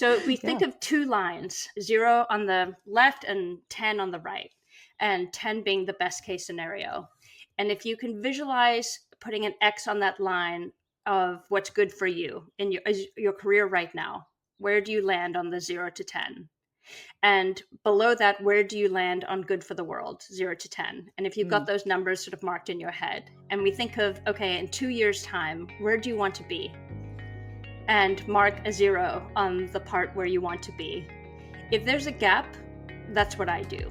So we think Yeah. of two lines, 0 on the left and 10 on the right, and 10 being the best case scenario. And if you can visualize putting an X on that line of what's good for you in your career right now, where do you land on the 0 to 10? And below that, where do you land on good for the world, 0 to 10? And if you've got Mm. those numbers sort of marked in your head, and we think of, okay, in 2 years' time, where do you want to be? And mark a 0 on the part where you want to be. If there's a gap, that's what I do.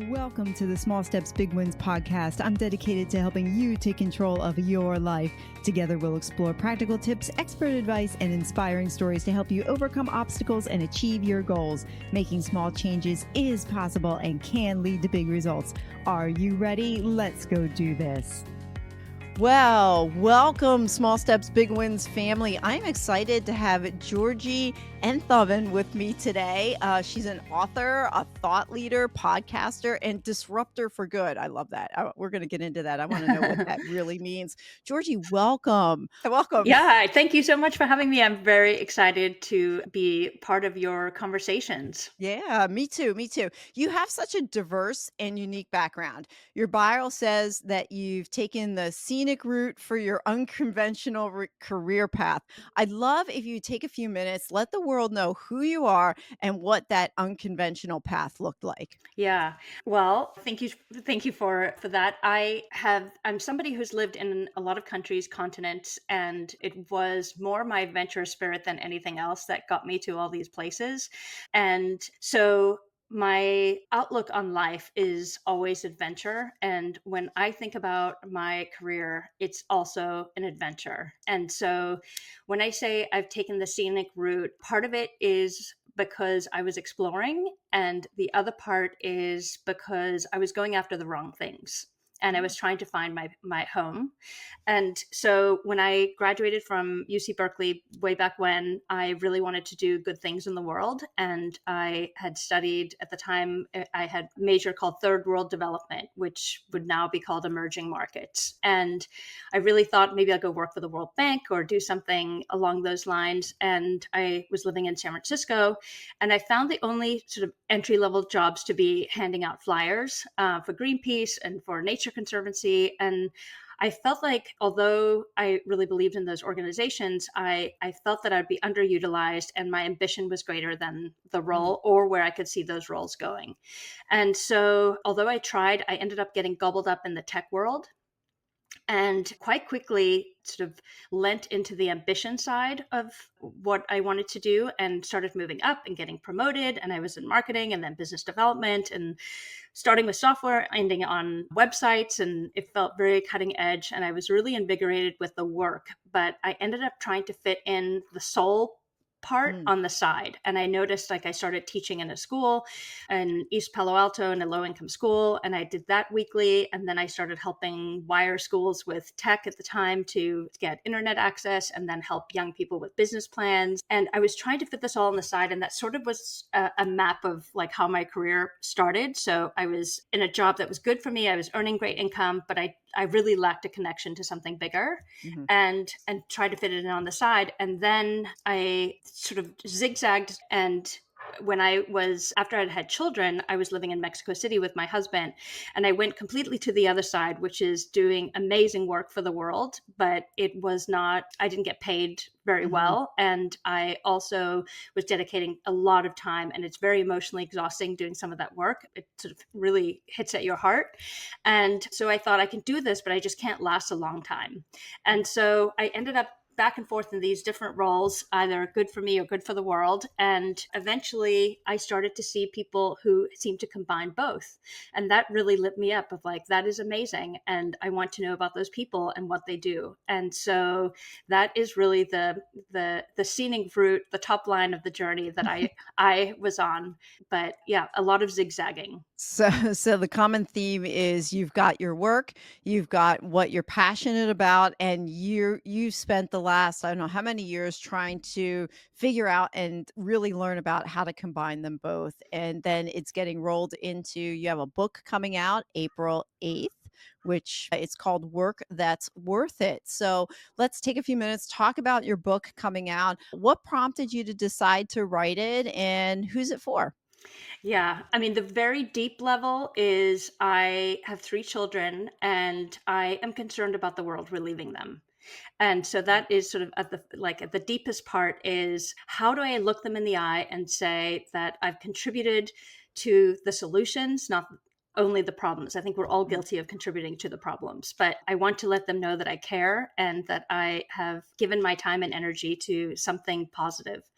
Welcome to the Small Steps, Big Wins podcast. I'm dedicated to helping you take control of your life. Together, we'll explore practical tips, expert advice, and inspiring stories to help you overcome obstacles and achieve your goals. Making small changes is possible and can lead to big results. Are you ready? Let's go do this. Well, welcome, Small Steps, Big Wins family. I'm excited to have Georgie Enthoven with me today. She's an author, a thought leader, podcaster, and disruptor for good. I love that. We're going to get into that. I want to know what that really means. Georgie, welcome. Welcome. Yeah, thank you so much for having me. I'm very excited to be part of your conversations. Yeah, me too. Me too. You have such a diverse and unique background. Your bio says that you've taken the scenic route for your unconventional career path. I'd love if you take a few minutes, let the world know who you are and what that unconventional path looked like. Yeah. Well, thank you for that. I'm somebody who's lived in a lot of countries, continents, and it was more my adventurous spirit than anything else that got me to all these places. And so my outlook on life is always adventure. And when I think about my career, it's also an adventure. And so when I say I've taken the scenic route, part of it is because I was exploring, and the other part is because I was going after the wrong things. And I was trying to find my home. And so when I graduated from UC Berkeley way back when, I really wanted to do good things in the world. And I had studied at the time, I had a major called Third World Development, which would now be called Emerging Markets. And I really thought maybe I'll go work for the World Bank or do something along those lines. And I was living in San Francisco, and I found the only sort of entry level jobs to be handing out flyers for Greenpeace and for Nature Conservancy. And I felt like, although I really believed in those organizations, I felt that I'd be underutilized and my ambition was greater than the Mm. role or where I could see those roles going. And so, although I tried, I ended up getting gobbled up in the tech world and quite quickly sort of lent into the ambition side of what I wanted to do and started moving up and getting promoted. And I was in marketing and then business development and starting with software, ending on websites. And it felt very cutting edge. And I was really invigorated with the work. But I ended up trying to fit in the soul part Mm. on the side. And I noticed like I started teaching in a school in East Palo Alto in a low income school. And I did that weekly. And then I started helping wire schools with tech at the time to get internet access and then help young people with business plans. And I was trying to fit this all on the side. And that sort of was a map of like how my career started. So I was in a job that was good for me. I was earning great income, but I really lacked a connection to something bigger Mhm. and tried to fit it in on the side. And then I sort of zigzagged, and when I was, after I'd had children, I was living in Mexico City with my husband, and I went completely to the other side, which is doing amazing work for the world, but it was not, I didn't get paid very Mhm. well. And I also was dedicating a lot of time, and it's very emotionally exhausting doing some of that work. It sort of really hits at your heart. And so I thought I can do this, but I just can't last a long time. And so I ended up back and forth in these different roles, either good for me or good for the world. And eventually I started to see people who seemed to combine both. And that really lit me up of like, that is amazing. And I want to know about those people and what they do. And so that is really the scenic route, the top line of the journey that I was on. But yeah, a lot of zigzagging. So the common theme is you've got your work, you've got what you're passionate about, and you've spent the last, I don't know how many years trying to figure out and really learn about how to combine them both. And then it's getting rolled into, you have a book coming out April 8th. which it's called Work That's Worth It. So let's take a few minutes, talk about your book coming out. What prompted you to decide to write it and who's it for? Yeah. I mean, the very deep level is I have 3 children and I am concerned about the world we're leaving them. And so that is sort of at the deepest part is how do I look them in the eye and say that I've contributed to the solutions, not only the problems. I think we're all Mm, guilty of contributing to the problems, but I want to let them know that I care and that I have given my time and energy to something positive.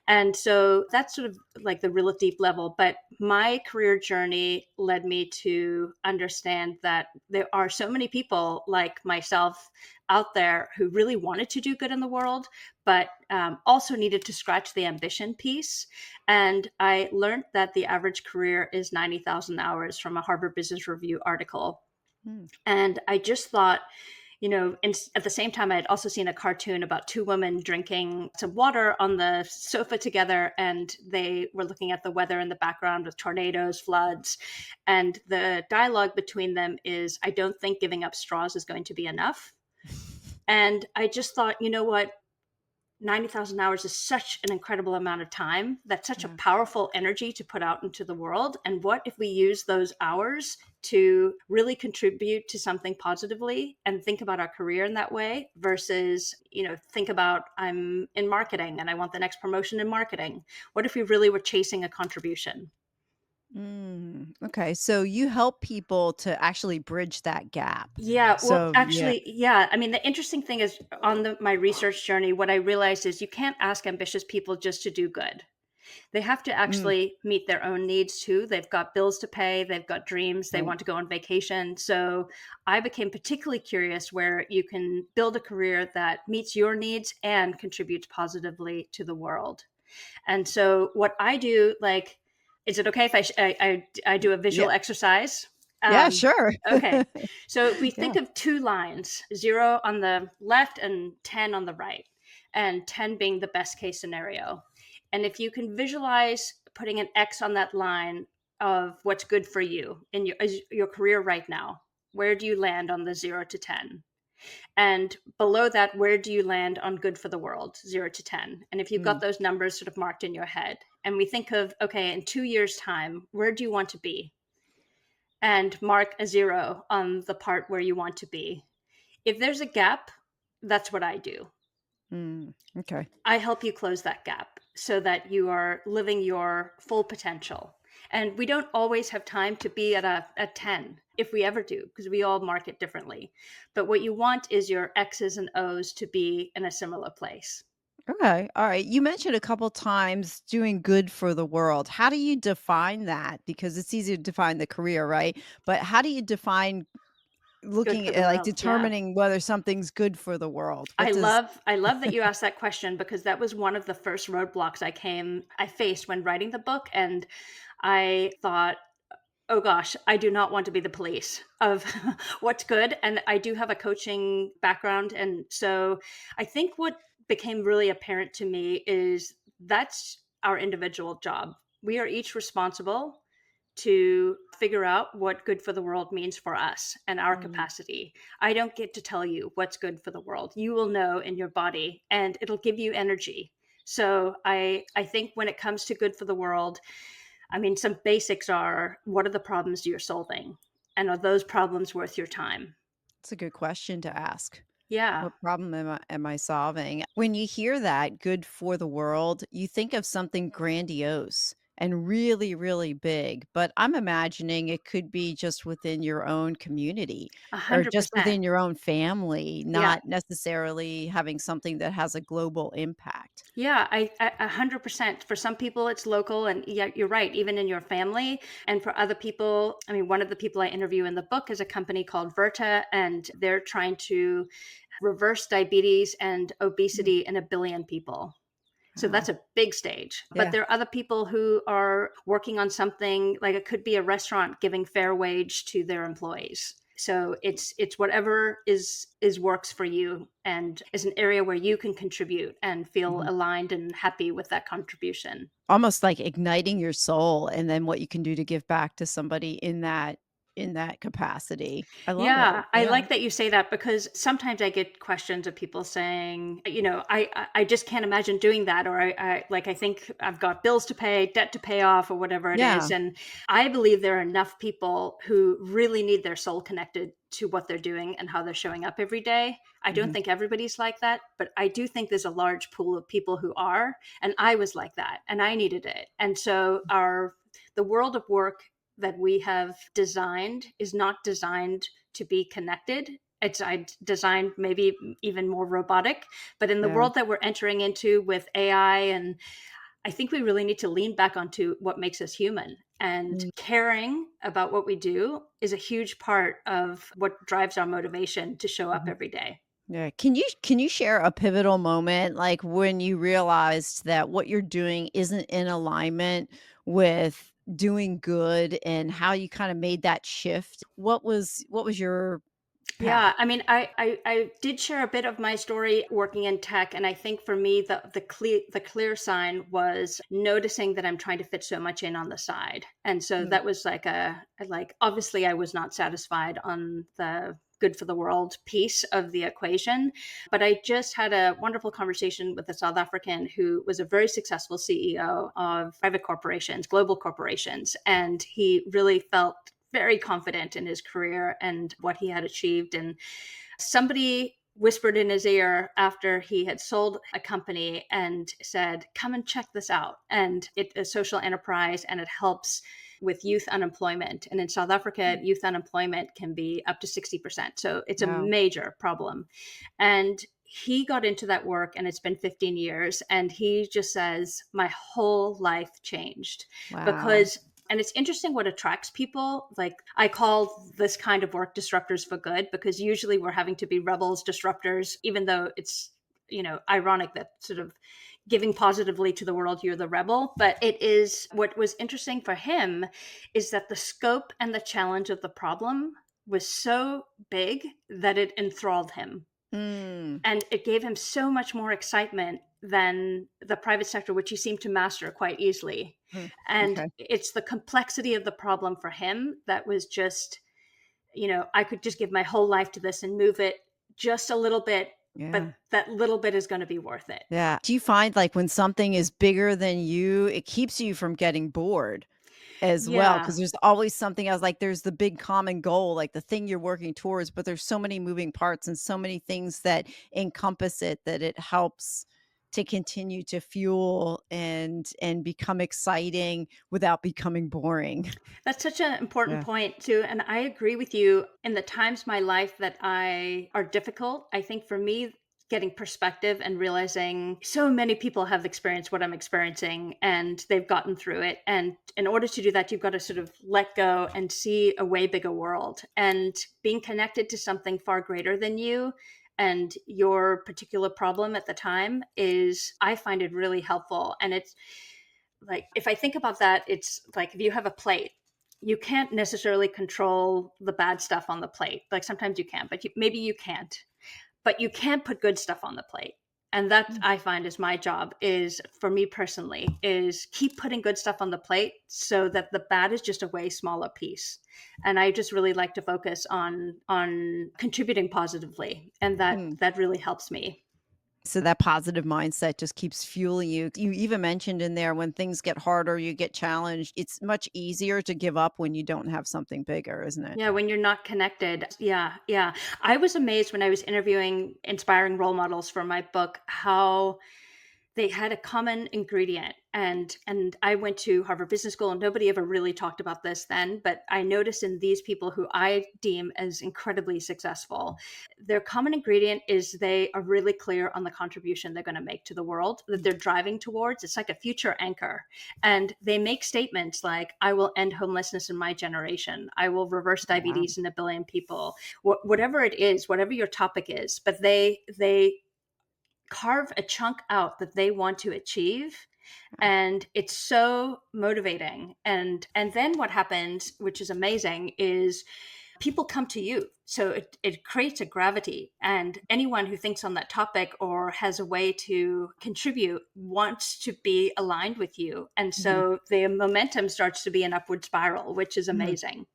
And so that's sort of like the real deep level. But my career journey led me to understand that there are so many people like myself out there who really wanted to do good in the world, but also needed to scratch the ambition piece. And I learned that the average career is 90,000 hours from a Harvard Business Review article. mm. And I just thought, and at the same time, I had also seen a cartoon about two women drinking some water on the sofa together, and they were looking at the weather in the background with tornadoes, floods. And the dialogue between them is, I don't think giving up straws is going to be enough. And I just thought, you know what? 90,000 hours is such an incredible amount of time. That's such a Yeah. powerful energy to put out into the world. And what if we use those hours to really contribute to something positively and think about our career in that way versus, think about I'm in marketing and I want the next promotion in marketing. What if we really were chasing a contribution? Okay. So you help people to actually bridge that gap. Yeah, well, So, yeah. actually, yeah. I mean, the interesting thing is on my research journey, what I realized is you can't ask ambitious people just to do good. They have to Mm, actually meet their own needs too. They've got bills to pay, they've got dreams, they right. want to go on vacation. So I became particularly curious where you can build a career that meets your needs and contributes positively to the world. And so what I do, like, is it okay if I do a Yeah. visual exercise? Yeah, Um, sure. okay. So if we think Yeah. of two lines, 0 on the left and 10 on the right, and 10 being the best case scenario. And if you can visualize putting an X on that line of what's good for you in your career right now, where do you land on the 0 to 10? And below that, where do you land on good for the world, 0 to 10? And if you've got Mm, those numbers sort of marked in your head, and we think of, okay, in 2 years' time, where do you want to be? And mark a 0 on the part where you want to be. If there's a gap, that's what I do. okay. I help you close that gap so that you are living your full potential. And we don't always have time to be at a 10 if we ever do, because we all market differently. But what you want is your X's and O's to be in a similar place. Okay. All right. You mentioned a couple times doing good for the world. How do you define that? Because it's easy to define the career, right? But how do you define Good looking for the at like world. Yeah. determining whether something's good for the world? What I does love I love that you asked that question because that was one of the first roadblocks I faced when writing the book. And I thought, oh gosh, I do not want to be the police of what's good. And I do have a coaching background. And so I think what became really apparent to me is that's our individual job. We are each responsible to figure out what good for the world means for us and our Mm, capacity. I don't get to tell you what's good for the world. You will know in your body and it'll give you energy. So I think when it comes to good for the world, I mean, some basics are what are the problems you're solving? And are those problems worth your time? it's a good question to ask. Yeah, What problem am I solving? When you hear that good for the world, you think of something grandiose and really, really big. But I'm imagining it could be just within your own community or just 100%. within your own family, Yeah. not necessarily having something that has a global impact. Yeah, 100%. For some people, it's local, and yeah, you're right, even in your family. And for other people, I mean, one of the people I interview in the book is a company called Verta, and they're trying to reverse diabetes and Mm, obesity in 1 billion people. So wow. that's a big stage. But Yeah. there are other people who are working on something like it could be a restaurant giving fair wage to their employees. So it's whatever is works for you and is an area where you can contribute and feel Mhm. aligned and happy with that contribution. Almost like igniting your soul and then what you can do to give back to somebody in that. in that capacity. I love it. Yeah, I Yeah. like that you say that because sometimes I get questions of people saying, I just can't imagine doing that, or I think I've got bills to pay, debt to pay off, or whatever it Yeah. is. And I believe there are enough people who really need their soul connected to what they're doing and how they're showing up every day. I don't Mhm. think everybody's like that, but I do think there's a large pool of people who are, and I was like that, and I needed it. And so our the world of work that we have designed is not designed to be connected. It's designed maybe even more robotic, but in the Yeah. world that we're entering into with AI, and I think we really need to lean back onto what makes us human. And Mm. caring about what we do is a huge part of what drives our motivation to show up Mhm. every day. Yeah. Can you share a pivotal moment, like, when you realized that what you're doing isn't in alignment with doing good and how you kinda made that shift? What was your path? Yeah, I mean, I did share a bit of my story working in tech, and I think for me the clear sign was noticing that I'm trying to fit so much in on the side, and so Mm. that was like obviously I was not satisfied on the good for the world piece of the equation, but I just had a wonderful conversation with a South African who was a very successful CEO of private corporations, global corporations, and he really felt very confident in his career and what he had achieved. And somebody whispered in his ear after he had sold a company and said, "Come and check this out." And it's a social enterprise and it helps with youth unemployment. And in South Africa, Mm. youth unemployment can be up to 60%. So it's a Wow. major problem. And he got into that work and it's been 15 years. And he just says, "My whole life changed Wow. because," and it's interesting what attracts people. Like, I call this kind of work disruptors for good because usually we're having to be rebels, disruptors, even though it's, ironic that sort of giving positively to the world, you're the rebel. But it is what was interesting for him is that the scope and the challenge of the problem was so big that it enthralled him. Mm. And it gave him so much more excitement than the private sector, which he seemed to master quite easily. Mm. And Okay. it's the complexity of the problem for him that was just, I could just give my whole life to this and move it just a little bit, but Yeah. that little bit is going to be worth it. Yeah. Do you find, like, when something is bigger than you, it keeps you from getting bored as well? Yeah. Because there's always something else, like, there's the big common goal, like, the thing you're working towards, but there's so many moving parts and so many things that encompass it that it helps to continue to fuel and become exciting without becoming boring. That's such an important Yeah. point too, and I agree with you. In the times of my life that I are difficult, I think for me, getting perspective and realizing so many people have experienced what I'm experiencing and they've gotten through it. And in order to do that, you've got to sort of let go and see a way bigger world. And being connected to something far greater than you and your particular problem at the time is, I find it really helpful. And it's like, if I think about that, it's like if you have a plate, you can't necessarily control the bad stuff on the plate. Like, sometimes you can, but maybe you can't. But you can put good stuff on the plate. And that, Mm. I find, is my job, is for me personally, is keep putting good stuff on the plate so that the bad is just a way smaller piece. And I just really like to focus on contributing positively. And Mm. that really helps me. So that positive mindset just keeps fueling you. You even mentioned in there when things get harder, you get challenged, it's much easier to give up when you don't have something bigger, isn't it? Yeah, when you're not connected. Yeah, yeah. I was amazed when I was interviewing inspiring role models for my book how they had a common ingredient. And I went to Harvard Business School and nobody ever really talked about this then, but I noticed in these people who I deem as incredibly successful, their common ingredient is they are really clear on the contribution they're going to make to the world that Mm. they're driving towards. It's like a future anchor. And they make statements like, "I will end homelessness in my generation. I will reverse Wow. diabetes in 1 billion people." Whatever it is, whatever your topic is, but they carve a chunk out that they want to achieve, Wow. and it's so motivating. And then what happens, which is amazing, is people come to you. So it creates a gravity, and anyone who thinks on that topic or has a way to contribute wants to be aligned with you, and Mhm. so the momentum starts to be an upward spiral, which is Mhm. amazing.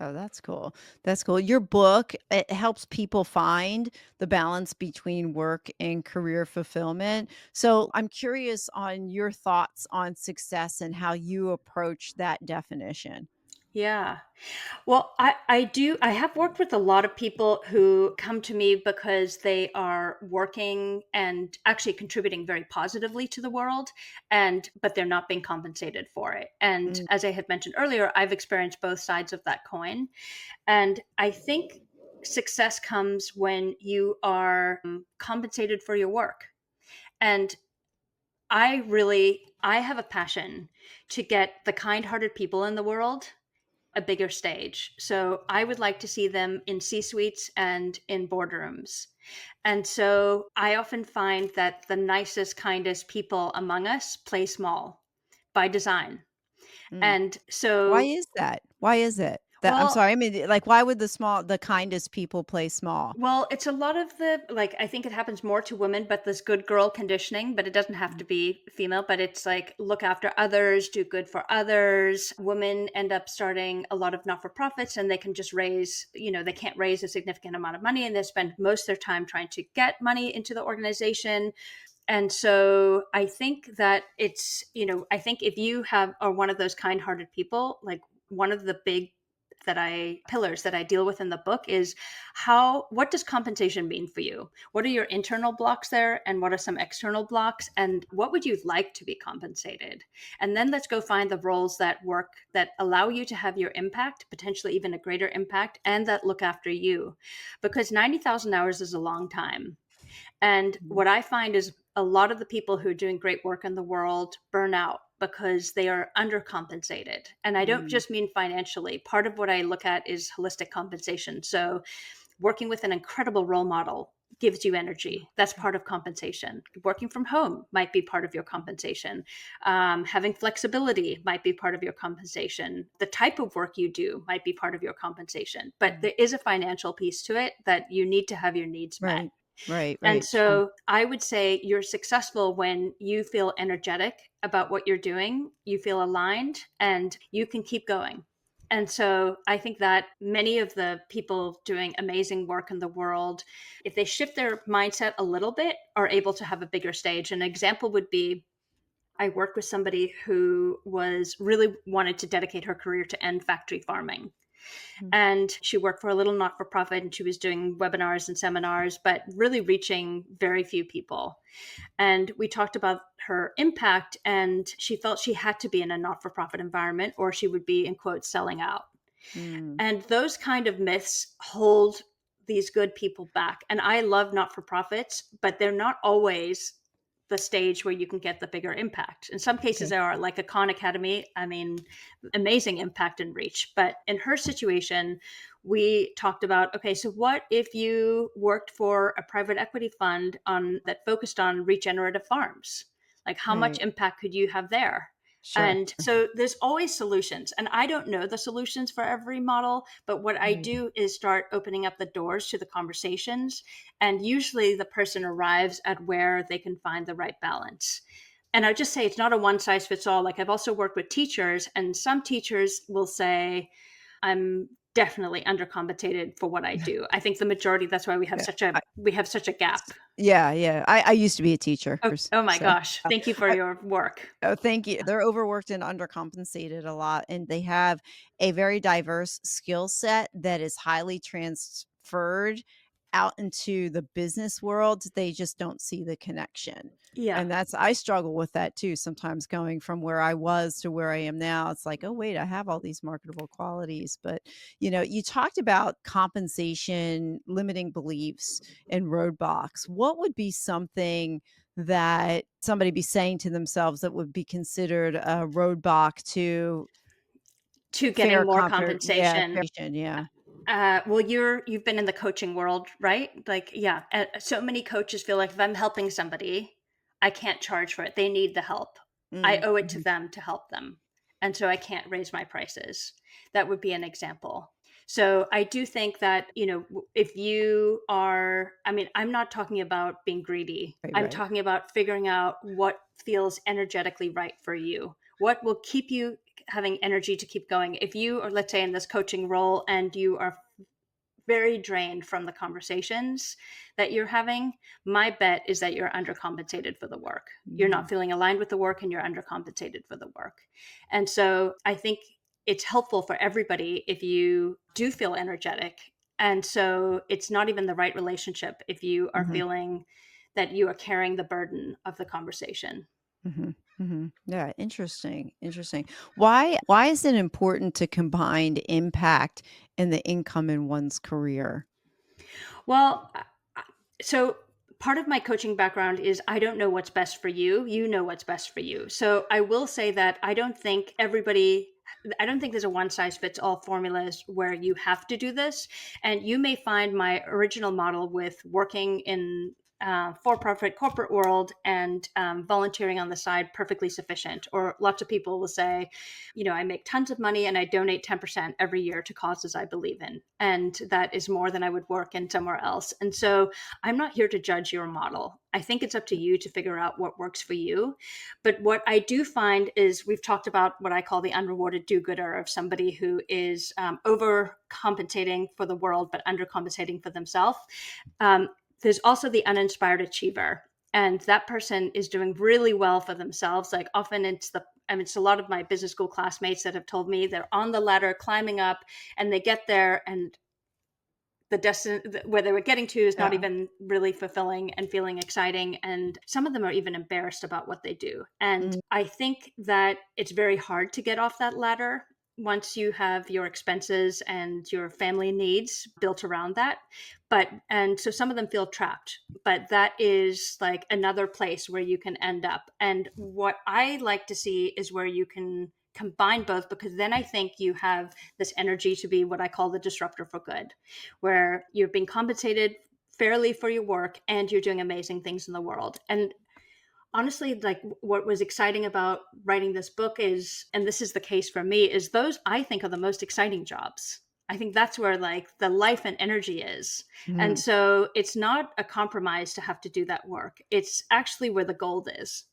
Oh, that's cool. That's cool. Your book, it helps people find the balance between work and career fulfillment. So I'm curious on your thoughts on success and how you approach that definition. Yeah. Well, I have worked with a lot of people who come to me because they are working and actually contributing very positively to the world, but they're not being compensated for it. And Mm, as I had mentioned earlier, I've experienced both sides of that coin. And I think success comes when you are compensated for your work. And I have a passion to get the kind-hearted people in the world a bigger stage. So I would like to see them in C suites and in boardrooms. And so I often find that the nicest, kindest people among us play small by design. mm. And Why so, is that? Why is it? That I'm well, sorry, I mean, like, why would the kindest people play small? Well, it's a lot of the like, I think it happens more to women, but this good girl conditioning, but it doesn't have Mm, to be female, but it's like look after others, do good for others. Women end up starting a lot of not-for-profits and they can just they can't raise a significant amount of money and they spend most of their time trying to get money into the organization. And so I think that I think if you are one of those kind-hearted people, like one of the big that I pillars that I deal with in the book is what does compensation mean for you? What are your internal blocks there and what are some external blocks and what would you like to be compensated? And then let's go find the roles that work that allow you to have your impact, potentially even a greater impact and that look after you. Because 90,000 hours is a long time. And mm, what I find is a lot of the people who are doing great work in the world burn out because they are undercompensated. And I don't mm, just mean financially. Part of what I look at is holistic compensation. So, working with an incredible role model gives you energy. That's okay. part of compensation. Working from home might be part of your compensation. Having flexibility might be part of your compensation. The type of work you do might be part of your compensation. But Mm. there is a financial piece to it that you need to have your needs met. Right. Right, And right, true. so I would say you're successful when you feel energetic about what you're doing, you feel aligned, and you can keep going. And so I think that many of the people doing amazing work in the world, if they shift their mindset a little bit, are able to have a bigger stage. An example would be I worked with somebody who was really wanted to dedicate her career to end factory farming. Mm, And she worked for a little not for profit and she was doing webinars and seminars, but really reaching very few people. And we talked about her impact, and she felt she had to be in a not for profit environment or she would be, in quotes, selling out. mm, And those kind of myths hold these good people back. And I love not for profits, but they're not always the stage where you can get the bigger impact. In some cases, okay. there are, like a Khan Academy. I mean, amazing impact and reach. But in her situation, we talked about okay, so what if you worked for a private equity fund on that focused on regenerative farms? Like, how much Right. impact could you have there? Sure. And so there's always solutions. And I don't know the solutions for every model, but what I Right. do is start opening up the doors to the conversations. And usually the person arrives at where they can find the right balance. And I just say it's not a one size fits all. Like I've also worked with teachers, and some teachers will say, I'm definitely undercompensated for what I do. I think the majority, that's why Yeah. we have such a gap. Yeah, yeah. I used to be a teacher, Oh, oh my so, gosh. uh, Thank you for I your work. oh, thank you. They're overworked and undercompensated a lot, and they have a very diverse skill set that is highly transferred out into the business world. They just don't see the connection. Yeah. And that's I struggle with that too, sometimes going from where I was to where I am now. It's like, "Oh, wait, I have all these marketable qualities." But, you talked about compensation, limiting beliefs, and roadblocks. What would be something that somebody be saying to themselves that would be considered a roadblock to To getting fair more compensation. compensation, yeah. Well, you've been in the coaching world, right? Like, yeah. So many coaches feel like if I'm helping somebody, I can't charge for it. They need the help. I Mm, owe it to mhm, them to help them, and so I can't raise my prices. That would be an example. So I do think that if you are, I mean, I'm not talking about being greedy. right, I'm right. talking about figuring out what feels energetically right for you. What will keep you having energy to keep going. If you are, let's say, in this coaching role and you are very drained from the conversations that you're having, my bet is that you're undercompensated for the work. You're not Mm-hmm. feeling aligned with the work and you're undercompensated for the work. And so I think it's helpful for everybody if you do feel energetic. And so it's not even the right relationship if you are Mm-hmm. feeling that you are carrying the burden of the conversation. Mhm, mhm. Yeah, interesting, interesting. Why is it important to combine impact and the income in one's career? Well, so part of my coaching background is I don't know what's best for you. You know what's best for you. So I will say that I don't think there's a one size fits all formulas where you have to do this. And you may find my original model with working in for profit corporate world and volunteering on the side perfectly sufficient. Or lots of people will say, I make tons of money and I donate 10% every year to causes I believe in. And that is more than I would work in somewhere else. And so I'm not here to judge your model. I think it's up to you to figure out what works for you. But what I do find is we've talked about what I call the unrewarded do gooder of somebody who is overcompensating for the world, but undercompensating for themselves. Um, there's also the uninspired achiever. And that person is doing really well for themselves. Like often it's a lot of my business school classmates that have told me they're on the ladder climbing up and they get there and where they were getting to is not Yeah. even really fulfilling and feeling exciting, and some of them are even embarrassed about what they do. And Mm, I think that it's very hard to get off that ladder once you have your expenses and your family needs built around that. And so some of them feel trapped, but that is like another place where you can end up. And what I like to see is where you can combine both, because then I think you have this energy to be what I call the disruptor for good, where you're being compensated fairly for your work and you're doing amazing things in the world. And honestly, like what was exciting about writing this book is, and this is the case for me, is those I think are the most exciting jobs. I think that's where like the life and energy is. And mhm. so it's not a compromise to have to do that work. It's actually where the gold is.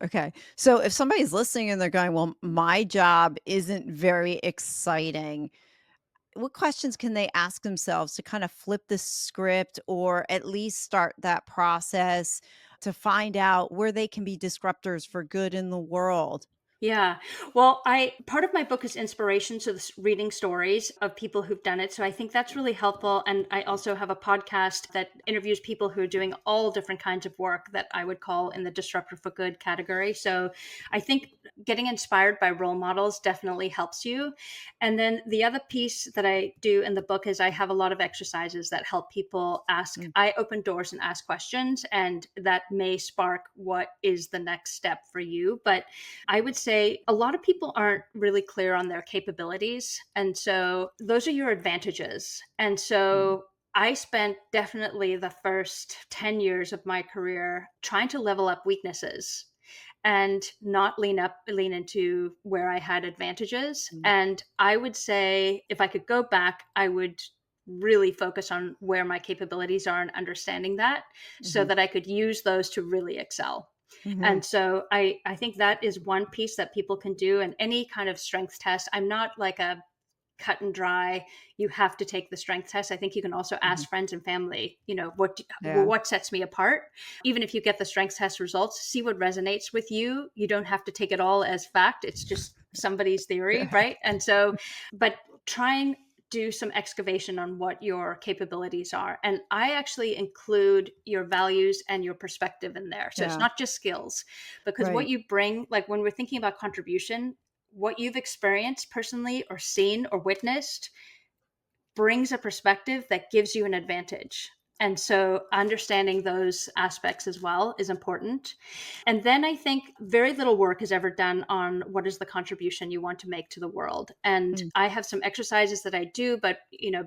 Okay. So if somebody's listening and they're going, "Well, my job isn't very exciting." What questions can they ask themselves to kind of flip the script or at least start that process to find out where they can be disruptors for good in the world? Yeah. Well, I part of my book is inspiration, so reading stories of people who've done it. So I think that's really helpful. And I also have a podcast that interviews people who are doing all different kinds of work that I would call in the disruptor for good category. So I think getting inspired by role models definitely helps you. And then the other piece that I do in the book is I have a lot of exercises that help people Mm, I open doors and ask questions, and that may spark what is the next step for you. But I would say a lot of people aren't really clear on their capabilities. And so those are your advantages. And mm, so I spent definitely the first 10 years of my career trying to level up weaknesses and not lean into where I had advantages. mm, And I would say if I could go back, I would really focus on where my capabilities are and understanding that so mhm, that I could use those to really excel. mhm, And so I think that is one piece that people can do in any kind of strength test. I'm not like a cut and dry, you have to take the strength test. I think you can also mhm. ask friends and family, Yeah. what sets me apart. Even if you get the strength test results, see what resonates with you. You don't have to take it all as fact. It's just somebody's theory, right? And so, but try and do some excavation on what your capabilities are. And I actually include your values and your perspective in there. So it's Yeah. not just skills, because what Right. you bring, like when we're thinking about contribution, what you've experienced personally or seen or witnessed brings a perspective that gives you an advantage. And so understanding those aspects as well is important. And then I think very little work is ever done on what is the contribution you want to make to the world. And Mm, I have some exercises that I do, but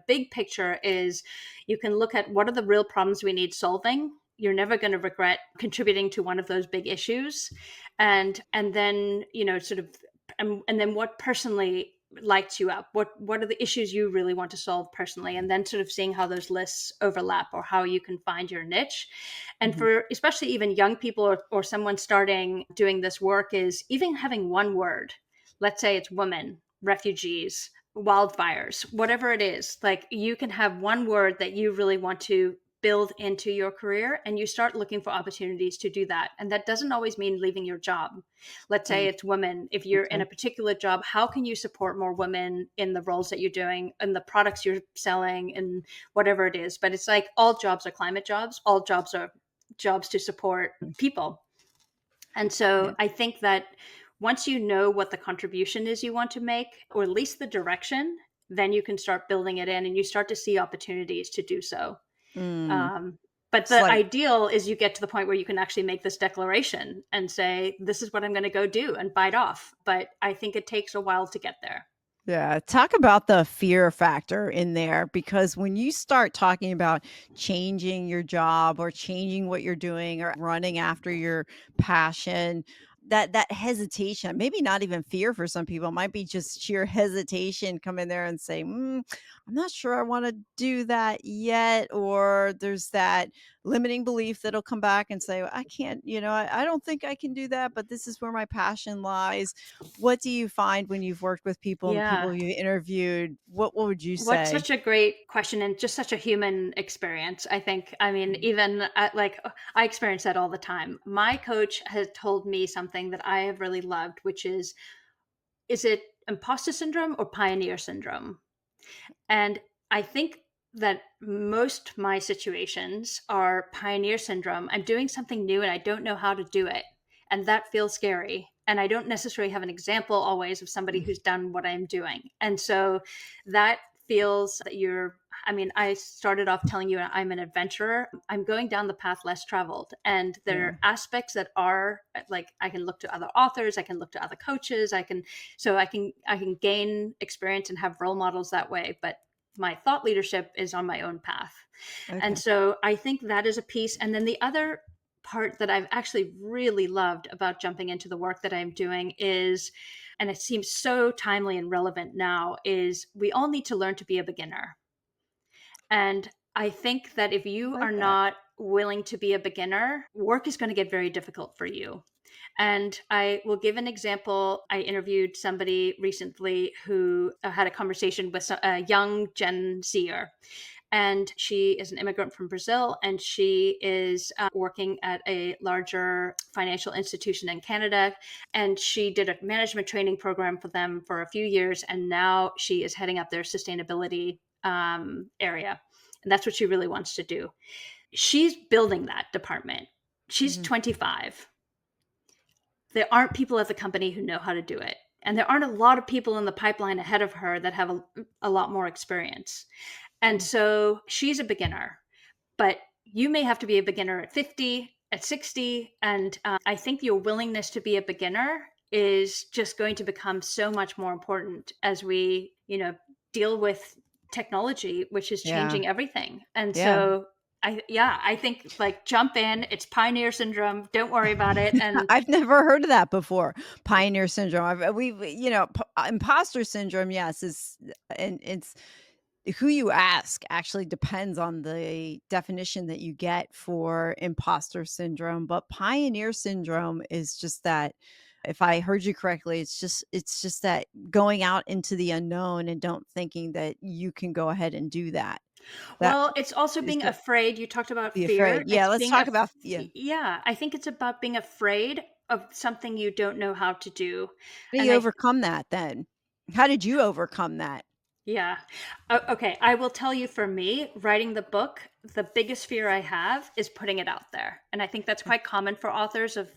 big picture is you can look at what are the real problems we need solving. You're never going to regret contributing to one of those big issues. And then, sort of and then what personally lights you up, what are the issues you really want to solve personally, and then sort of seeing how those lists overlap or how you can find your niche. And mhm, for especially even young people or someone starting doing this work is even having one word, let's say it's women, refugees, wildfires, whatever it is, like you can have one word that you really want to build into your career and you start looking for opportunities to do that. And that doesn't always mean leaving your job. Let's say Mm, it's women. If you're in okay. a particular job, how can you support more women in the roles that you're doing and the products you're selling and whatever it is? But it's like all jobs are climate jobs, all jobs are jobs to support Mm, people. And so yeah. I think that once you know what the contribution is you want to make, or at least the direction, then you can start building it in and you start to see opportunities to do so. Mm. Um, but It's the like, ideal is you get to the point where you can actually make this declaration and say, this is what I'm going to go do and bite off. But I think it takes a while to get there. yeah, talk about the fear factor in there because when you start talking about changing your job or changing what you're doing or running after your passion, that hesitation, maybe not even fear for some people, it might be just sheer hesitation come in there and say, I'm not sure I want to do that yet. Or there's that limiting belief that'll come back and say, "Well, I can't, I don't think I can do that, but this is where my passion lies." What do you find when you've worked with people and Yeah. people you've interviewed? What would you What's say? such a great question and just such a human experience, I think. I mean, Mm, even at, like, I experience that all the time. My coach has told me something that I have really loved, which is it imposter syndrome or pioneer syndrome? And I think that most my situations are pioneer syndrome. I'm doing something new and I don't know how to do it. And that feels scary. And I don't necessarily have an example always of somebody mm, who's done what I'm doing. And so that feels that I mean, I started off telling you I'm an adventurer. I'm going down the path less traveled. And there yeah, are aspects that are like I can look to other authors, I can look to other coaches, I can gain experience and have role models that way. But my thought leadership is on my own path. And okay. so I think that is a piece. And then the other part that I've actually really loved about jumping into the work that I'm doing is, and it seems so timely and relevant now, is we all need to learn to be a beginner. And I think that if I you are like that. not willing to be a beginner, work is going to get very difficult for you. And I will give an example. I interviewed somebody recently who had a conversation with a young Gen Zer. And she is an immigrant from Brazil, and she is working at a larger financial institution in Canada. And she did a management training program for them for a few years, and now she is heading up their sustainability area. And that's what she really wants to do. She's building that department. She's Mhm, 25. There aren't people at the company who know how to do it. And there aren't a lot of people in the pipeline ahead of her that have a lot more experience. And mm, so she's a beginner, but you may have to be a beginner at 50, at 60. And I think your willingness to be a beginner is just going to become so much more important as we, deal with technology, which is yeah, changing everything. And yeah. so I think like jump in. It's pioneer syndrome. Don't worry about it. And I've never heard of that before. Pioneer syndrome. Imposter syndrome, yes, is and it's who you ask actually depends on the definition that you get for imposter syndrome, but pioneer syndrome is just that if I heard you correctly, it's just that going out into the unknown and don't thinking that you can go ahead and do that. That well, it's also is being that afraid. You talked about be afraid. fear. Yeah, It's let's being talk about yeah. yeah, I think it's about being afraid of something you don't know how to do. How do And you overcome that then? How did you overcome that? yeah. Okay, I will tell you, for me, writing the book, the biggest fear I have is putting it out there. And I think that's quite common for authors of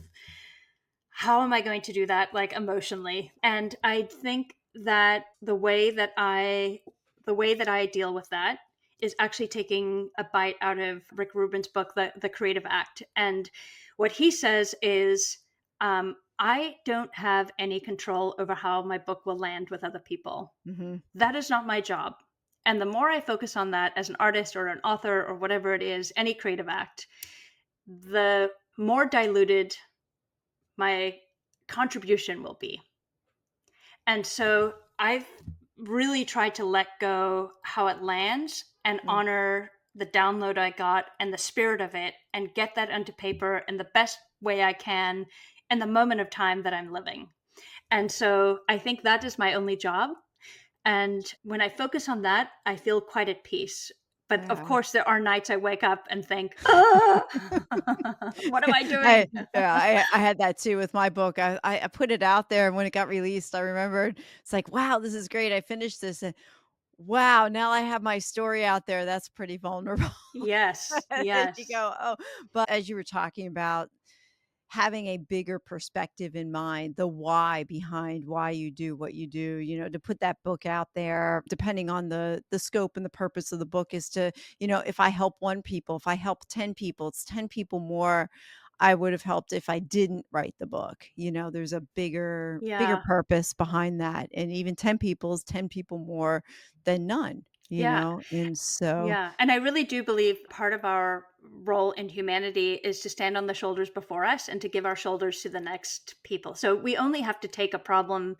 how am I going to do that, like, emotionally? And I think that the way that I deal with that is actually taking a bite out of Rick Rubin's book, The Creative Act. And what he says is, I don't have any control over how my book will land with other people. Mhm. That is not my job. And the more I focus on that as an artist or an author or whatever it is, any creative act, the more diluted my contribution will be. And so I've really tried to let go how it lands and Mm, honor the download I got and the spirit of it and get that onto paper in the best way I can in the moment of time that I'm living. And so I think that is my only job. And when I focus on that, I feel quite at peace. But of Yeah. course, there are nights I wake up and think, "Ah, what am I I doing?" yeah, I had that too with my book. I put it out there, and when it got released, I remembered it's like, "Wow, this is great. I finished this, and wow, now I have my story out there." That's pretty vulnerable. Yes, And you yes, go, "Oh," but as you were talking about having a bigger perspective in mind, the why behind why you do what you do, to put that book out there, depending on the scope and the purpose of the book is to, if I help one people, if I help 10 people, it's 10 people more I would have helped if I didn't write the book. There's a bigger yeah, purpose behind that. And even 10 people is 10 people more than none, yeah. And so Yeah, and I really do believe part of our role in humanity is to stand on the shoulders before us and to give our shoulders to the next people. So we only have to take a problem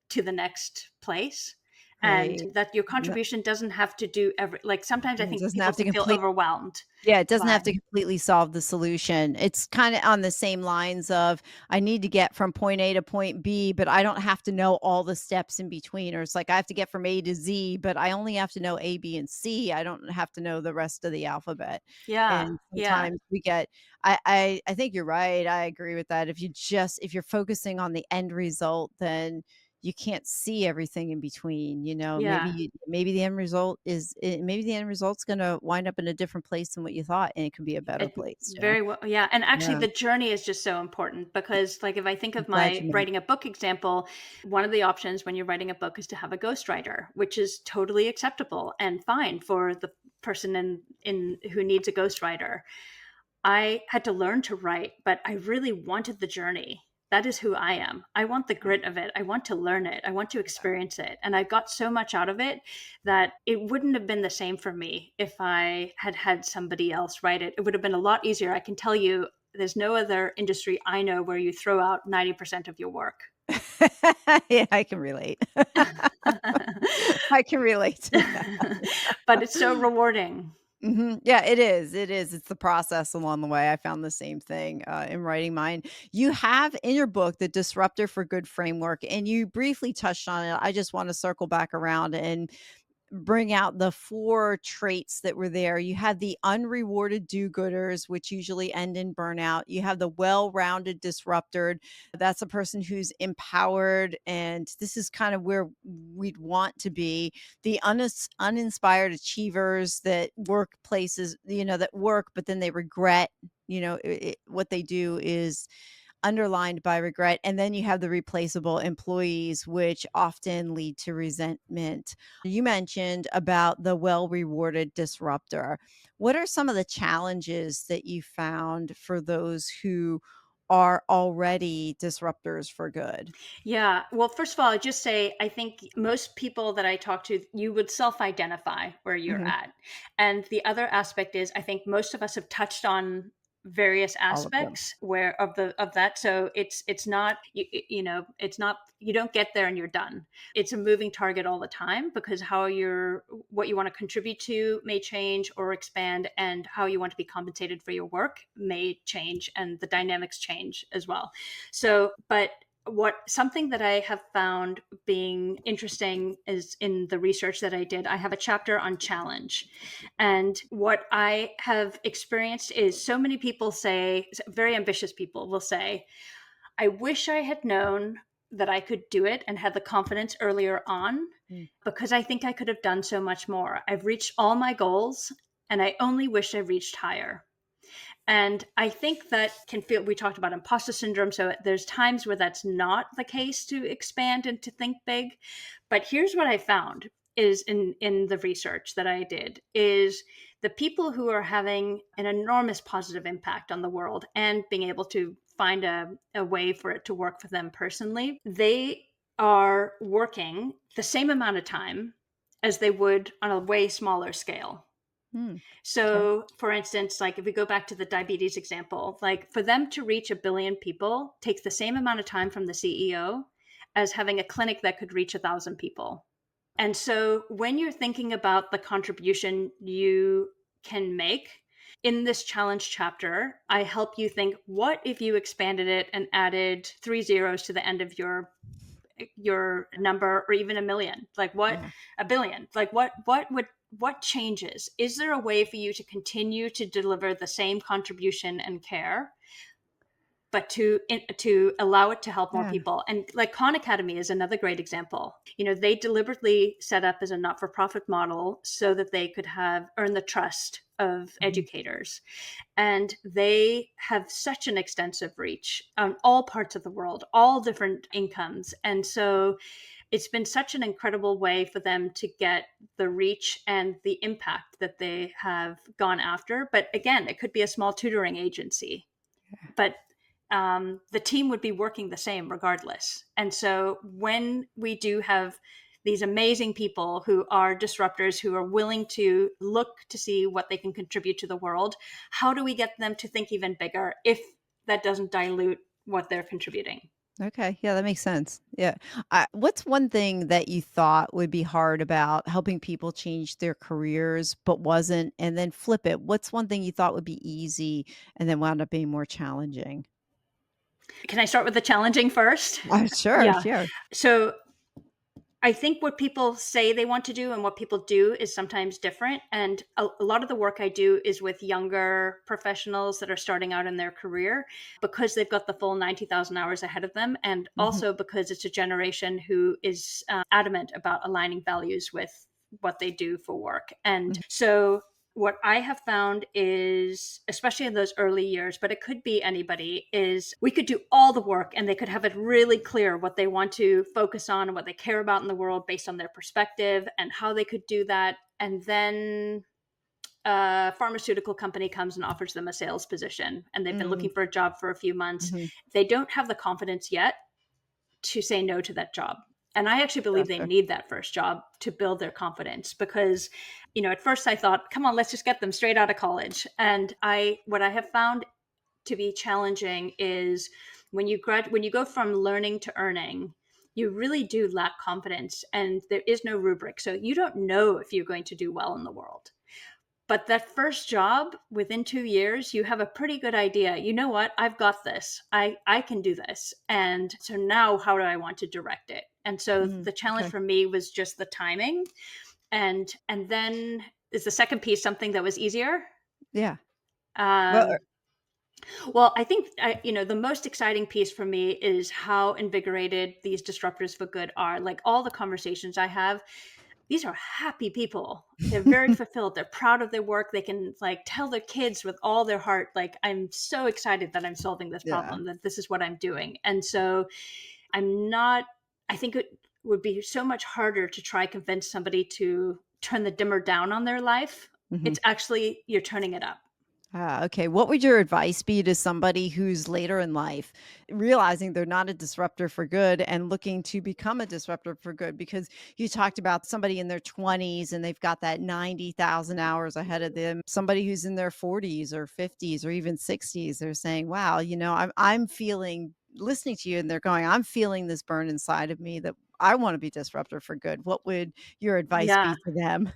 to the next place, and right. that your No, contribution doesn't have to do every like, sometimes I it think doesn't people have to can feel complete. overwhelmed Yeah, it doesn't by. have to completely solve the solution. It's kinda on the same lines of, I need to get from point A to point B, but I don't have to know all the steps in between, or it's like I have to get from A to Z, but I only have to know A, B, and C. I don't have to know the rest of the alphabet. Yeah, And yeah. sometimes we get I think you're right, I agree with that. If you're focusing on the end result, then you can't see everything in between, Yeah, maybe the end result maybe the end result's gonna wind up in a different place than what you thought, and it could be a better it place. very well, yeah, and actually Yeah, the journey is just so important because, like, if I think I'm of glad my you men writing a book example, one of the options when you're writing a book is to have a ghostwriter, which is totally acceptable and fine for the person in who needs a ghostwriter. I had to learn to write, but I really wanted the journey. That is who I am. I want the grit of it. I want to learn it. I want to experience it. And I got so much out of it that it wouldn't have been the same for me if I had had somebody else write it. It would have been a lot easier. I can tell you, there's no other industry I know where you throw out 90% of your work. Yeah, I can relate. I can relate to that. But it's so rewarding. Mhm. Yeah, it is, it's the process along the way. I found the same thing, in writing mine. You have in your book, The Disruptor for Good framework, and you briefly touched on it. I just wanna circle back around and bring out the 4 traits that were there. You had the unrewarded do-gooders, which usually end in burnout. You have the well-rounded disruptor. That's a person who's empowered, and this is kind of where we'd want to be. The uninspired achievers that work places, that work, but then they regret, what they do is underlined by regret. And then you have the replaceable employees, which often lead to resentment. You mentioned about the well rewarded disruptor. What are some of the challenges that you found for those who are already disruptors for good? Yeah. Well, first of all, I just say I think most people that I talk to, you would self identify where you're Mhm. at. And the other aspect is I think most of us have touched on various All of them. aspects where of that, so it's not it's not, you don't get there and you're done. It's a moving target all the time because how you're what you want to contribute to may change or expand, and how you want to be compensated for your work may change, and the dynamics change as well. So but what something that I have found being interesting is in the research that I did, I have a chapter on challenge. And what I have experienced is so many people say, very ambitious people will say, I wish I had known that I could do it and had the confidence earlier on Mm. because I think I could have done so much more. I've reached all my goals and I only wish I reached higher. And I think that can feel, we talked about imposter syndrome. So there's times where that's not the case to expand and to think big. But here's what I found is in the research that I did is the people who are having an enormous positive impact on the world and being able to find a way for it to work for them personally, they are working the same amount of time as they would on a way smaller scale. Mm. 'Kay. So, for instance, like if we go back to the diabetes example, like for them to reach a billion people takes the same amount of time from the CEO as having a clinic that could reach 1,000 people. And so, when you're thinking about the contribution you can make in this challenge chapter, I help you think, what if you expanded it and added 3 zeros to the end of your your number, or even a million, like what, Yeah. a billion, like what changes? Is there a way for you to continue to deliver the same contribution and care, but to allow it to help more Yeah. people? And like Khan Academy is another great example. They deliberately set up as a not-for-profit model so that they could have earn the trust of Mhm. educators, and they have such an extensive reach on all parts of the world, all different incomes. And so it's been such an incredible way for them to get the reach and the impact that they have gone after. But again, it could be a small tutoring agency, but the team would be working the same regardless. And so when we do have these amazing people who are disruptors, who are willing to look to see what they can contribute to the world, how do we get them to think even bigger if that doesn't dilute what they're contributing? Okay. Yeah, that makes sense. Yeah. What's one thing that you thought would be hard about helping people change their careers but wasn't? And then flip it. What's one thing you thought would be easy and then wound up being more challenging? Can I start with the challenging first? Sure, Yeah. sure. So I think what people say they want to do and what people do is sometimes different. And a lot of the work I do is with younger professionals that are starting out in their career, because they've got the full 90,000 hours ahead of them. And Mhm, also because it's a generation who is adamant about aligning values with what they do for work. And mhm, so what I have found is, especially in those early years, but it could be anybody, is we could do all the work and they could have it really clear what they want to focus on and what they care about in the world based on their perspective and how they could do that. And then a pharmaceutical company comes and offers them a sales position, and they've been mm, looking for a job for a few months. mhm. They don't have the confidence yet to say no to that job. And I actually believe they Gotcha. need that first job to build their confidence, because, at first I thought, come on, let's just get them straight out of college. And what I have found to be challenging is when you go from learning to earning, you really do lack confidence and there is no rubric. So you don't know if you're going to do well in the world. But that first job, within 2 years, you have a pretty good idea. You know what? I've got this. I can do this. And so now how do I want to direct it? And so Mm, the challenge okay. for me was just the timing. And then is the second piece something that was easier? Yeah. Well, Um, well, I think the most exciting piece for me is how invigorated these disruptors for good are. Like all the conversations I have, these are happy people. They're very fulfilled. They're proud of their work. They can like tell their kids with all their heart, like, I'm so excited that I'm solving this yeah. problem, that this is what I'm doing. And so I'm not, I think it would be so much harder to try convince somebody to turn the dimmer down on their life. Mhm. It's actually, you're turning it up. Okay. What would your advice be to somebody who's later in life, realizing they're not a disruptor for good and looking to become a disruptor for good? Because you talked about somebody in their 20s and they've got that 90,000 hours ahead of them. Somebody who's in their 40s or 50s or even 60s, they're saying, wow, I'm feeling, listening to you, and they're going, I'm feeling this burn inside of me that I want to be disruptor for good. What would your advice Yeah. be to them?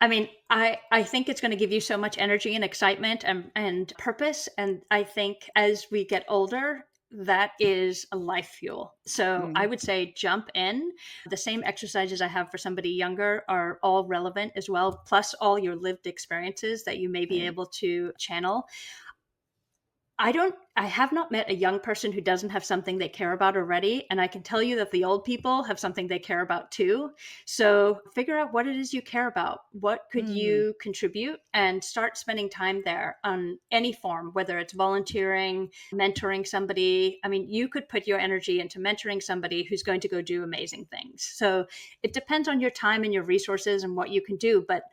I mean, I think it's gonna give you so much energy and excitement and purpose, and I think as we get older, that is a life fuel. So, I Mm, would say jump in. The same exercises I have for somebody younger are all relevant as well, plus all your lived experiences that you may be right. able to channel. I have not met a young person who doesn't have something they care about already, and I can tell you that the old people have something they care about too. So, figure out what it is you care about. What could Mm, you contribute, and start spending time there on any form, whether it's volunteering, mentoring somebody. I mean, you could put your energy into mentoring somebody who's going to go do amazing things. So, it depends on your time and your resources and what you can do, but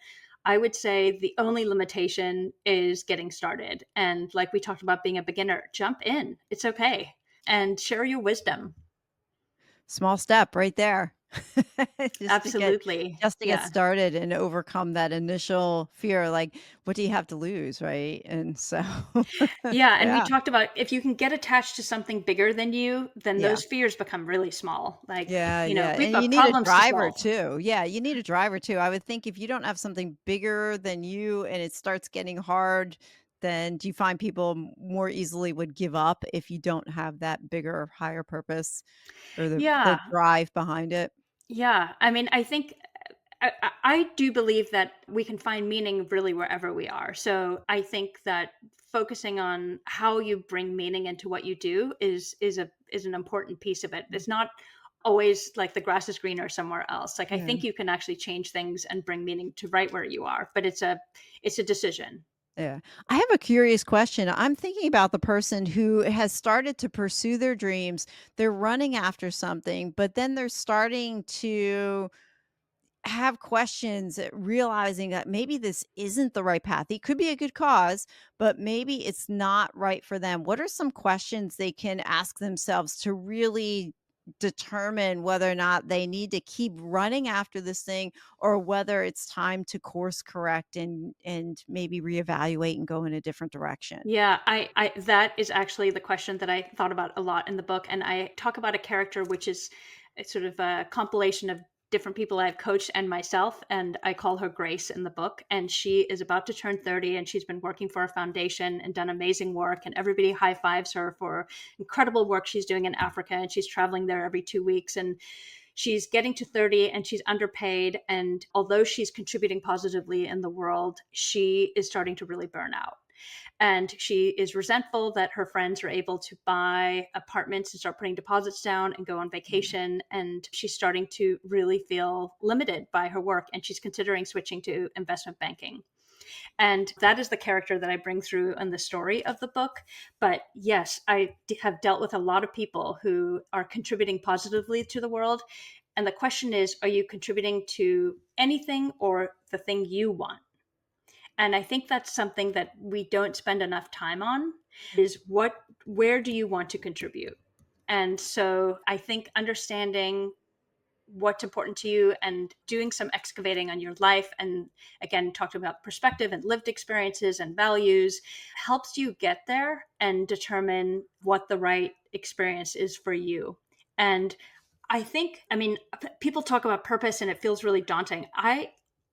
I would say the only limitation is getting started. And like we talked about being a beginner, jump in. It's okay. And share your wisdom. small step right there. Just to get Absolutely. just to get Yeah. started and overcome that initial fear, like, what do you have to lose, right? And so Yeah. And we yeah, talked about if you can get attached to something bigger than you, then yeah. those fears become really small. Like, Yeah, yeah, we've and you got need a problems to driver solve. too. Yeah, you need a driver too. I would think if you don't have something bigger than you and it starts getting hard, then do you find people more easily would give up if you don't have that bigger, higher purpose or the Yeah. drive behind it? Yeah. I mean, I think I do believe that we can find meaning really wherever we are. So I think that focusing on how you bring meaning into what you do is an important piece of it. It's not always like the grass is greener somewhere else. Like I Yeah. think you can actually change things and bring meaning to right where you are, but it's a decision. Yeah. I have a curious question. I'm thinking about the person who has started to pursue their dreams. They're running after something, but then they're starting to have questions, realizing that maybe this isn't the right path. It could be a good cause, but maybe it's not right for them. What are some questions they can ask themselves to really determine whether or not they need to keep running after this thing or whether it's time to course correct and maybe reevaluate and go in a different direction? Yeah, I that is actually the question that I thought about a lot in the book, and I talk about a character which is a sort of a compilation of different people I've coached and myself, and I call her Grace in the book, and she is about to turn 30, and she's been working for a foundation and done amazing work, and everybody high fives her for incredible work she's doing in Africa, and she's traveling there every 2 weeks, and she's getting to 30 and she's underpaid, and although she's contributing positively in the world, she is starting to really burn out, and she is resentful that her friends are able to buy apartments and start putting deposits down and go on Mm. vacation. And she's starting to really feel limited by her work. And she's considering switching to investment banking. And that is the character that I bring through in the story of the book. But yes, have dealt with a lot of people who are contributing positively to the world. And the question is, are you contributing to anything or the thing you want? And I think that's something that we don't spend enough time on is where do you want to contribute? And so I think understanding what's important to you and doing some excavating on your life, and again talked about perspective and lived experiences and values, helps you get there and determine what the right experience is for you. And I think, I mean, people talk about purpose and it feels really daunting.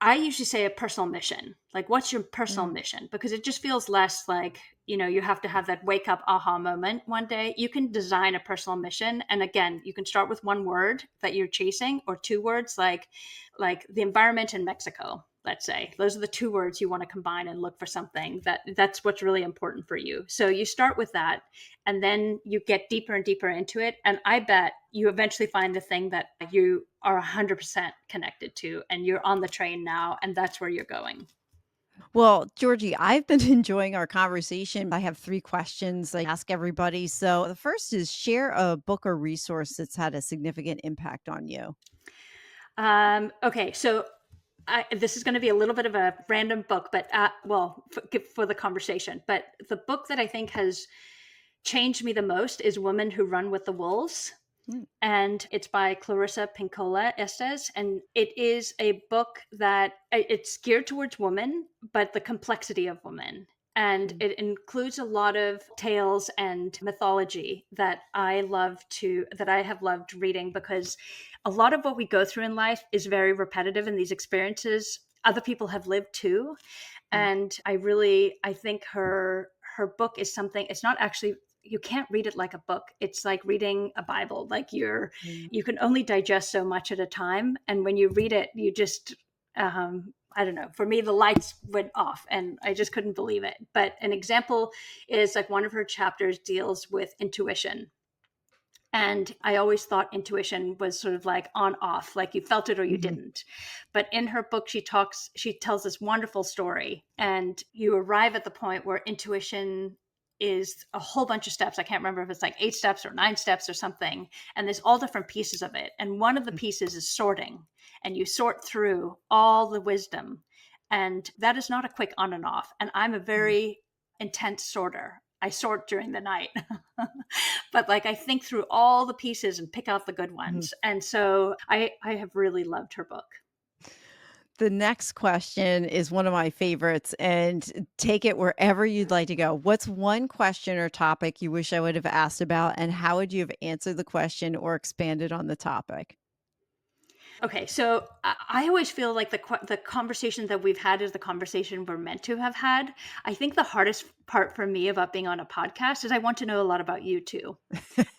I usually say a personal mission. Like, what's your personal Mm. mission? Because it just feels less like, you have to have that wake up aha moment one day. You can design a personal mission. And again, you can start with one word that you're chasing or two words like the environment in Mexico, let's say. Those are the two words you want to combine and look for something that's what's really important for you. So you start with that and then you get deeper and deeper into it. And I bet you eventually find the thing that you are 100% connected to, and you're on the train now, and that's where you're going. Well, Georgie, I've been enjoying our conversation. I have 3 questions I ask everybody. So the first is share a book or resource that's had a significant impact on you. Okay, so this is going to be a little bit of a random book, but well, for the conversation. But the book that I think has changed me the most is Women Who Run with the Wolves. Mm, And it's by Clarissa Pinkola Estes. And it is a book that it's geared towards women, but the complexity of women. And mm, it includes a lot of tales and mythology that I have loved reading, because a lot of what we go through in life is very repetitive, and these experiences other people have lived too. mm, And I think her book is something, it's not actually, you can't read it like a book. It's like reading a Bible. Like mm. you can only digest so much at a time. And when you read it, you just, I don't know, for me, the lights went off and I just couldn't believe it. But an example is like one of her chapters deals with intuition. And I always thought intuition was sort of like on off, like you felt it or you Mhm, didn't. But in her book, she tells this wonderful story, and you arrive at the point where intuition is a whole bunch of steps. I can't remember if it's like 8 steps or 9 steps or something. And there's all different pieces of it. And one of the mm, pieces is sorting, and you sort through all the wisdom. And that is not a quick on and off. And I'm a mm, very intense sorter. I sort during the night. But like I think through all the pieces and pick out the good mhm. ones. And so I have really loved her book. The next question is one of my favorites, and take it wherever you'd like to go. What's one question or topic you wish I would have asked about, and how would you have answered the question or expanded on the topic? Okay, so I always feel like the conversation that we've had is the conversation we're meant to have had. I think the hardest part for me about being on a podcast is I want to know a lot about you too.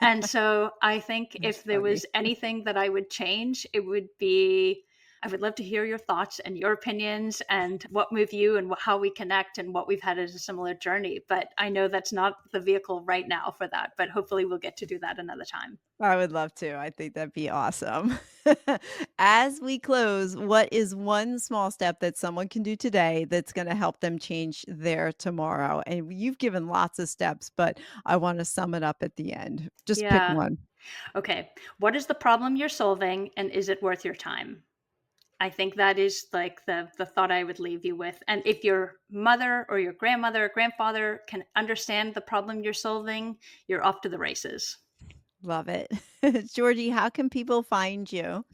And so I think That's if there funny. was anything that I would change, it would be I would love to hear your thoughts and your opinions and what move you and how we connect and what we've had as a similar journey. But I know that's not the vehicle right now for that, but hopefully we'll get to do that another time. I would love to. I think that'd be awesome. As we close, what is one small step that someone can do today that's going to help them change their tomorrow? And you've given lots of steps, but I want to sum it up at the end. Just pick Yeah. one. Okay. What is the problem you're solving and is it worth your time? I think that is like the thought I would leave you with. And if your mother or your grandmother or grandfather can understand the problem you're solving, you're off to the races. Love it. Georgie, how can people find you?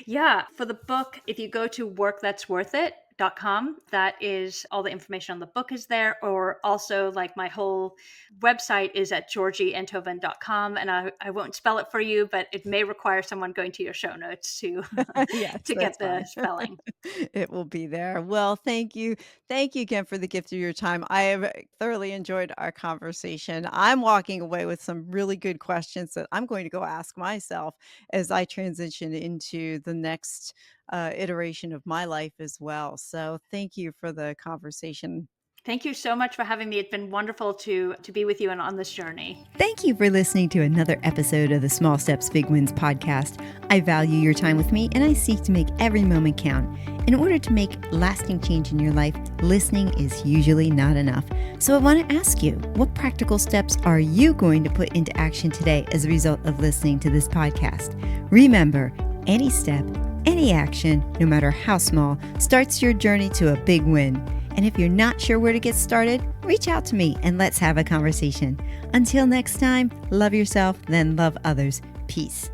Yeah, for the book, if you go to workthat'sworthit.com, that is all the information on the book is there. Or also, like my whole website is at georgieentoven.com. And I won't spell it for you, but it may require someone going to your show notes to Yes, to that's get the fine. spelling. It will be there. Well, thank you. Thank you again for the gift of your time. I have thoroughly enjoyed our conversation. I'm walking away with some really good questions that I'm going to go ask myself as I transition into the next iteration of my life as well. So, thank you for the conversation. Thank you so much for having me. It's been wonderful to be with you and on this journey. Thank you for listening to another episode of the Small Steps, Big Wins podcast. I value your time with me and I seek to make every moment count. In order to make lasting change in your life, listening is usually not enough. So I want to ask you, what practical steps are you going to put into action today as a result of listening to this podcast? Remember, any step, any action, no matter how small, starts your journey to a big win. And if you're not sure where to get started, reach out to me and let's have a conversation. Until next time, love yourself, then love others. Peace.